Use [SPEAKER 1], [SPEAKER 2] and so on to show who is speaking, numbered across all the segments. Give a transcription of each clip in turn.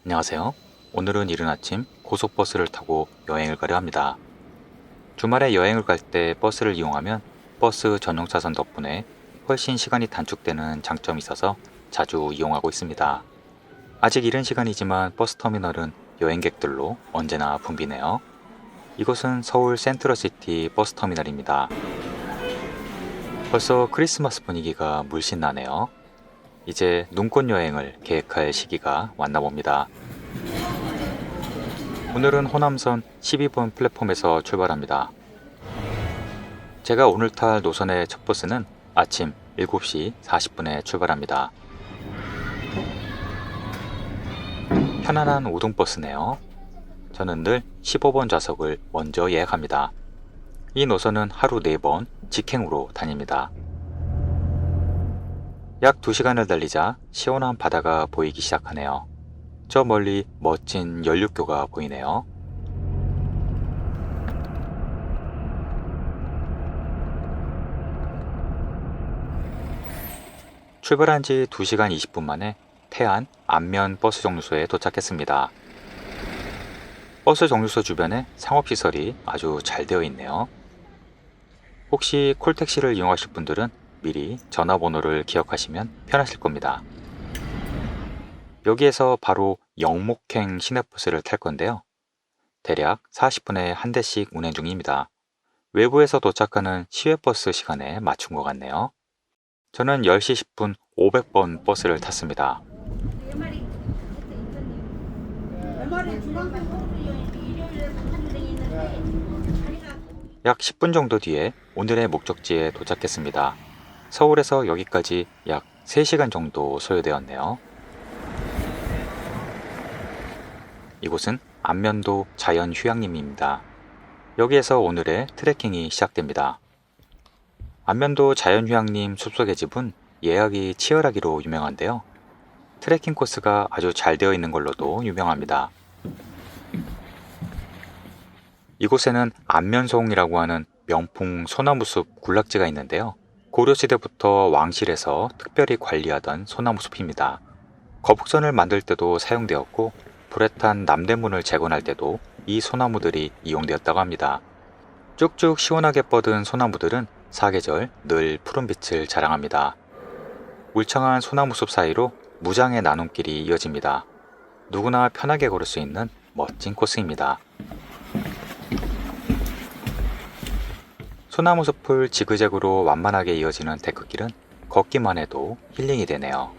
[SPEAKER 1] 안녕하세요. 오늘은 이른 아침 고속버스를 타고 여행을 가려 합니다. 주말에 여행을 갈 때 버스를 이용하면 버스 전용 차선 덕분에 훨씬 시간이 단축되는 장점이 있어서 자주 이용하고 있습니다. 아직 이른 시간이지만 버스터미널은 여행객들로 언제나 붐비네요. 이곳은 서울 센트럴시티 버스터미널입니다. 벌써 크리스마스 분위기가 물씬 나네요. 이제 눈꽃 여행을 계획할 시기가 왔나 봅니다. 오늘은 호남선 12번 플랫폼에서 출발합니다. 제가 오늘 탈 노선의 첫 버스는 아침 7시 40분에 출발합니다. 편안한 우등버스네요. 저는 늘 15번 좌석을 먼저 예약합니다. 이 노선은 하루 4번 직행으로 다닙니다. 약 2시간을 달리자 시원한 바다가 보이기 시작하네요. 저 멀리 멋진 연륙교가 보이네요. 출발한 지 2시간 20분 만에 태안 안면 버스 정류소에 도착했습니다. 버스 정류소 주변에 상업시설이 아주 잘 되어 있네요. 혹시 콜택시를 이용하실 분들은 미리 전화번호를 기억하시면 편하실 겁니다. 여기에서 바로 영목행 시내버스를 탈 건데요. 대략 40분에 한 대씩 운행 중입니다. 외부에서 도착하는 시외버스 시간에 맞춘 것 같네요. 저는 10시 10분 500번 버스를 탔습니다. 약 10분 정도 뒤에 오늘의 목적지에 도착했습니다. 서울에서 여기까지 약 3시간 정도 소요되었네요. 이곳은 안면도 자연휴양림입니다. 여기에서 오늘의 트레킹이 시작됩니다. 안면도 자연휴양림 숲속의 집은 예약이 치열하기로 유명한데요. 트레킹 코스가 아주 잘 되어 있는 걸로도 유명합니다. 이곳에는 안면송이라고 하는 명풍 소나무숲 군락지가 있는데요. 고려시대부터 왕실에서 특별히 관리하던 소나무숲입니다. 거북선을 만들 때도 사용되었고 불에 탄 남대문을 재건할 때도 이 소나무들이 이용되었다고 합니다. 쭉쭉 시원하게 뻗은 소나무들은 사계절 늘 푸른빛을 자랑합니다. 울창한 소나무숲 사이로 무장의 나눔길이 이어집니다. 누구나 편하게 걸을 수 있는 멋진 코스입니다. 소나무숲을 지그재그로 완만하게 이어지는 데크길은 걷기만 해도 힐링이 되네요.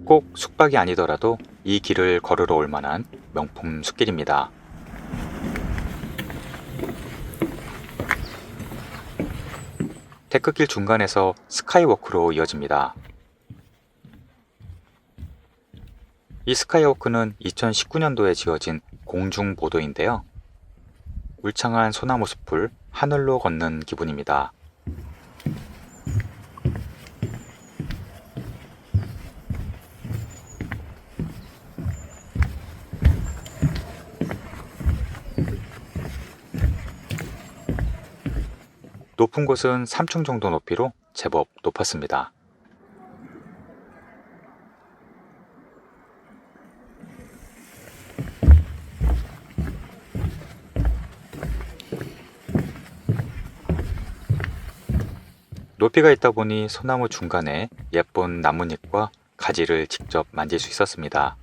[SPEAKER 1] 꼭 숙박이 아니더라도 이 길을 걸으러 올 만한 명품 숲길입니다. 데크길 중간에서 스카이워크로 이어집니다. 이 스카이워크는 2019년도에 지어진 공중보도인데요. 울창한 소나무 숲을 하늘로 걷는 기분입니다. 높은 곳은 3층 정도 높이로 제법 높았습니다. 높이가 있다 보니 소나무 중간에 예쁜 나뭇잎과 가지를 직접 만질 수 있었습니다.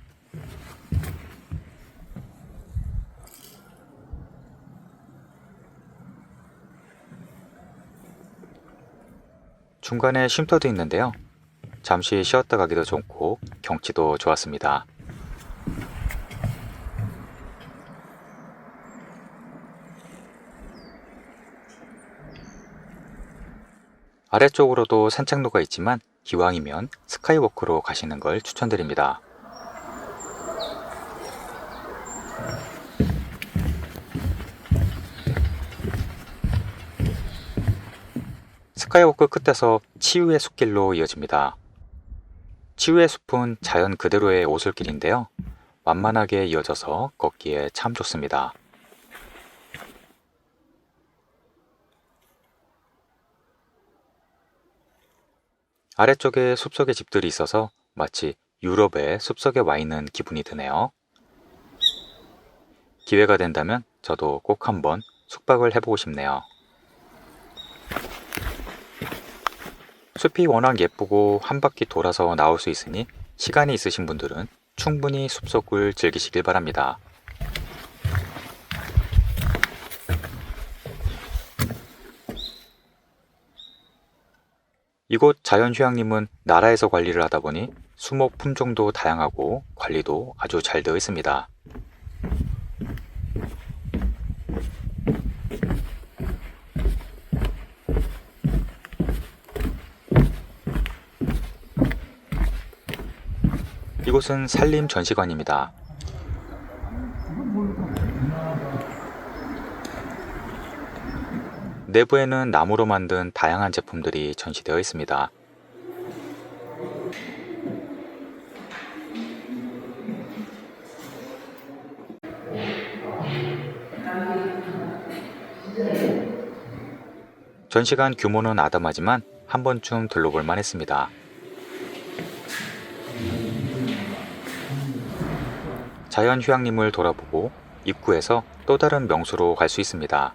[SPEAKER 1] 중간에 쉼터도 있는데요. 잠시 쉬었다 가기도 좋고 경치도 좋았습니다. 아래쪽으로도 산책로가 있지만 기왕이면 스카이워크로 가시는 걸 추천드립니다. 스카이워크 끝에서 치유의 숲길로 이어집니다. 치유의 숲은 자연 그대로의 오솔길인데요. 완만하게 이어져서 걷기에 참 좋습니다. 아래쪽에 숲속의 집들이 있어서 마치 유럽의 숲속에 와 있는 기분이 드네요. 기회가 된다면 저도 꼭 한번 숙박을 해보고 싶네요. 숲이 워낙 예쁘고 한 바퀴 돌아서 나올 수 있으니 시간이 있으신 분들은 충분히 숲속을 즐기시길 바랍니다. 이곳 자연휴양림은 나라에서 관리를 하다 보니 수목 품종도 다양하고 관리도 아주 잘 되어 있습니다. 이곳은 산림전시관입니다. 내부에는 나무로 만든 다양한 제품들이 전시되어 있습니다. 전시관 규모는 아담하지만 한 번쯤 들러볼 만했습니다. 자연휴양림을 돌아보고 입구에서 또 다른 명소로 갈 수 있습니다.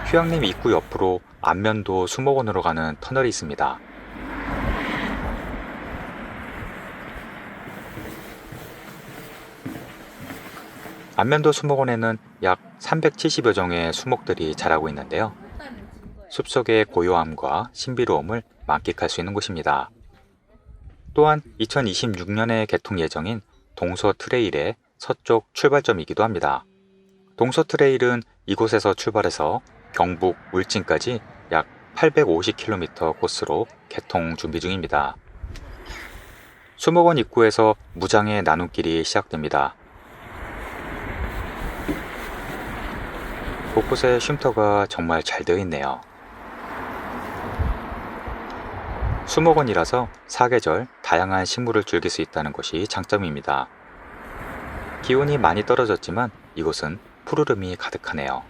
[SPEAKER 1] 휴양림 입구 옆으로 안면도 수목원으로 가는 터널이 있습니다. 안면도 수목원에는 약 370여 종의 수목들이 자라고 있는데요. 숲속의 고요함과 신비로움을 만끽할 수 있는 곳입니다. 또한 2026년에 개통 예정인 동서 트레일의 서쪽 출발점이기도 합니다. 동서 트레일은 이곳에서 출발해서 경북 울진까지 약 850km 코스로 개통 준비 중입니다. 수목원 입구에서 무장의 나눔길이 시작됩니다. 곳곳에 쉼터가 정말 잘 되어 있네요. 수목원이라서 사계절 다양한 식물을 즐길 수 있다는 것이 장점입니다. 기온이 많이 떨어졌지만 이곳은 푸르름이 가득하네요.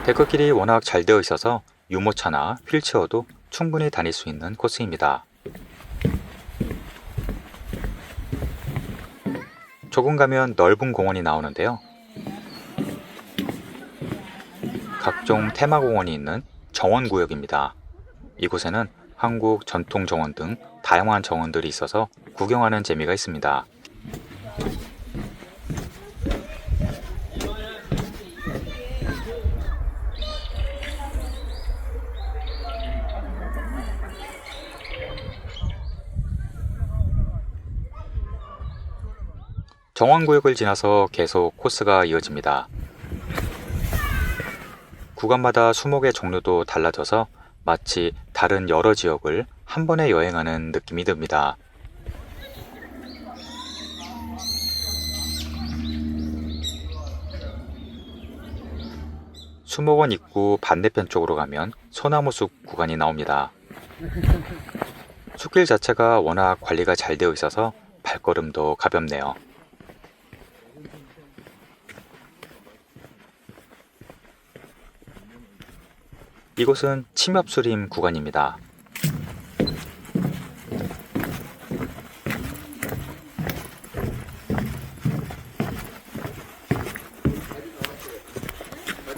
[SPEAKER 1] 데크길이 워낙 잘 되어 있어서 유모차나 휠체어도 충분히 다닐 수 있는 코스입니다. 조금 가면 넓은 공원이 나오는데요. 각종 테마공원이 있는 정원구역입니다. 이곳에는 한국 전통 정원 등 다양한 정원들이 있어서 구경하는 재미가 있습니다. 정원구역을 지나서 계속 코스가 이어집니다. 구간마다 수목의 종류도 달라져서 마치 다른 여러 지역을 한 번에 여행하는 느낌이 듭니다. 수목원 입구 반대편 쪽으로 가면 소나무숲 구간이 나옵니다. 숲길 자체가 워낙 관리가 잘 되어 있어서 발걸음도 가볍네요. 이곳은 침엽수림 구간입니다.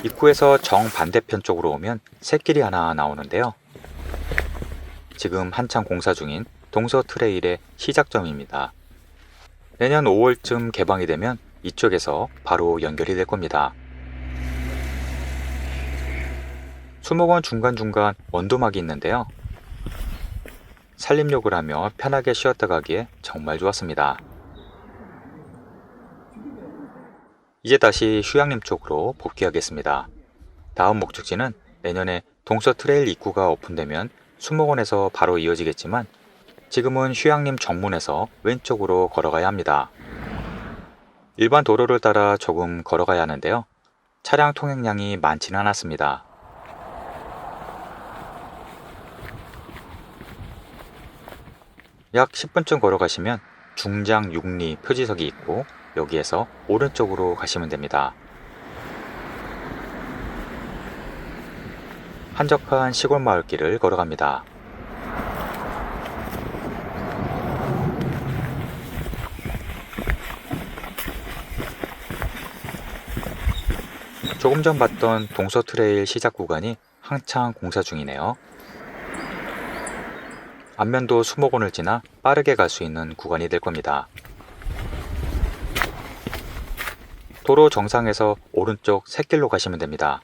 [SPEAKER 1] 입구에서 정반대편 쪽으로 오면 샛길이 하나 나오는데요. 지금 한창 공사 중인 동서 트레일의 시작점입니다. 내년 5월쯤 개방이 되면 이쪽에서 바로 연결이 될 겁니다. 수목원 중간중간 원두막이 있는데요. 산림욕을 하며 편하게 쉬었다 가기에 정말 좋았습니다. 이제 다시 휴양림 쪽으로 복귀하겠습니다. 다음 목적지는 내년에 동서 트레일 입구가 오픈되면 수목원에서 바로 이어지겠지만 지금은 휴양림 정문에서 왼쪽으로 걸어가야 합니다. 일반 도로를 따라 조금 걸어가야 하는데요. 차량 통행량이 많지는 않았습니다. 약 10분쯤 걸어가시면 중장 6리 표지석이 있고 여기에서 오른쪽으로 가시면 됩니다. 한적한 시골 마을길을 걸어갑니다. 조금 전 봤던 동서 트레일 시작 구간이 한창 공사 중이네요. 안면도 수목원을 지나 빠르게 갈 수 있는 구간이 될 겁니다. 도로 정상에서 오른쪽 샛길로 가시면 됩니다.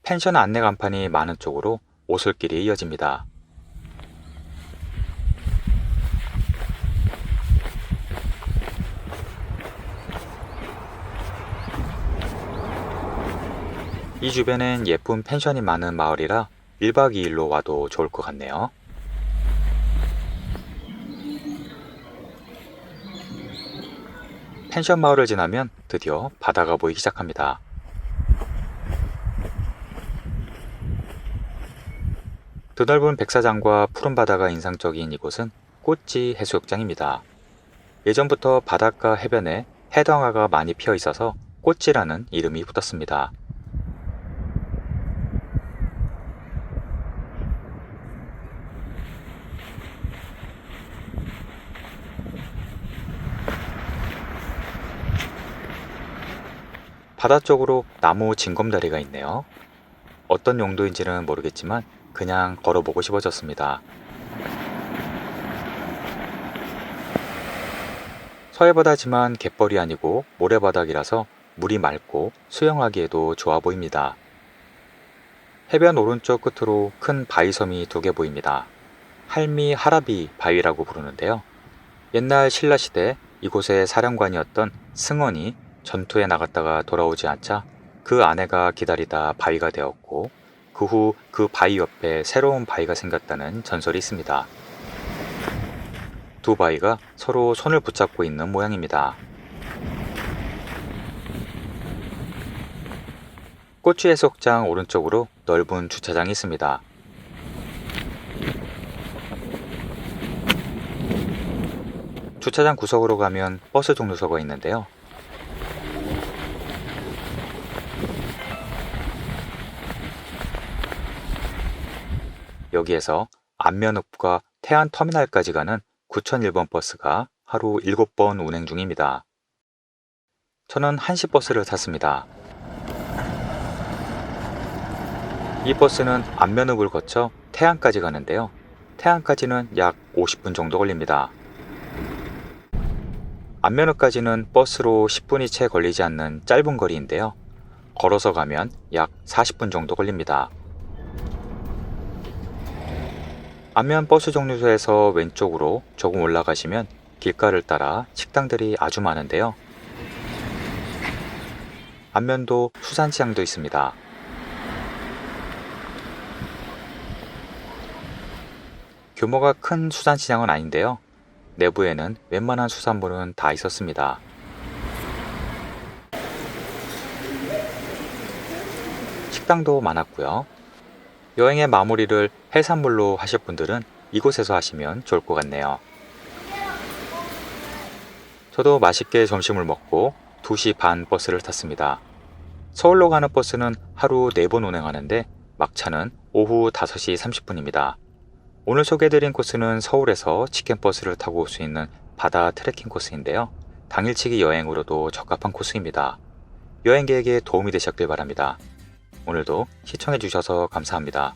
[SPEAKER 1] 펜션 안내 간판이 많은 쪽으로 오솔길이 이어집니다. 이 주변엔 예쁜 펜션이 많은 마을이라 1박 2일로 와도 좋을 것 같네요. 펜션 마을을 지나면 드디어 바다가 보이기 시작합니다. 드넓은 백사장과 푸른 바다가 인상적인 이곳은 꽃지 해수욕장입니다. 예전부터 바닷가 해변에 해당화가 많이 피어 있어서 꽃지라는 이름이 붙었습니다. 바다 쪽으로 나무 징검다리가 있네요. 어떤 용도인지는 모르겠지만 그냥 걸어보고 싶어졌습니다. 서해바다지만 갯벌이 아니고 모래바닥이라서 물이 맑고 수영하기에도 좋아 보입니다. 해변 오른쪽 끝으로 큰 바위섬이 2개 보입니다. 할미 하라비 바위라고 부르는데요. 옛날 신라시대 이곳의 사령관이었던 승원이 전투에 나갔다가 돌아오지 않자 그 아내가 기다리다 바위가 되었고 그 후 그 바위 옆에 새로운 바위가 생겼다는 전설이 있습니다. 2 바위가 서로 손을 붙잡고 있는 모양입니다. 꽃지 해수욕장 오른쪽으로 넓은 주차장이 있습니다. 주차장 구석으로 가면 버스 종료소가 있는데요. 여기에서 안면읍과 태안터미널까지 가는 9001번 버스가 하루 7번 운행 중입니다. 저는 1시 버스를 탔습니다. 이 버스는 안면읍을 거쳐 태안까지 가는데요. 태안까지는 약 50분 정도 걸립니다. 안면읍까지는 버스로 10분이 채 걸리지 않는 짧은 거리인데요. 걸어서 가면 약 40분 정도 걸립니다. 안면 버스 정류소에서 왼쪽으로 조금 올라가시면 길가를 따라 식당들이 아주 많은데요. 안면도 수산시장도 있습니다. 규모가 큰 수산시장은 아닌데요. 내부에는 웬만한 수산물은 다 있었습니다. 식당도 많았고요. 여행의 마무리를 해산물로 하실 분들은 이곳에서 하시면 좋을 것 같네요. 저도 맛있게 점심을 먹고 2시 반 버스를 탔습니다. 서울로 가는 버스는 하루 4번 운행하는데 막차는 오후 5시 30분입니다. 오늘 소개해드린 코스는 서울에서 치킨버스를 타고 올 수 있는 바다 트레킹 코스인데요. 당일치기 여행으로도 적합한 코스입니다. 여행 계획에 도움이 되셨길 바랍니다. 오늘도 시청해주셔서 감사합니다.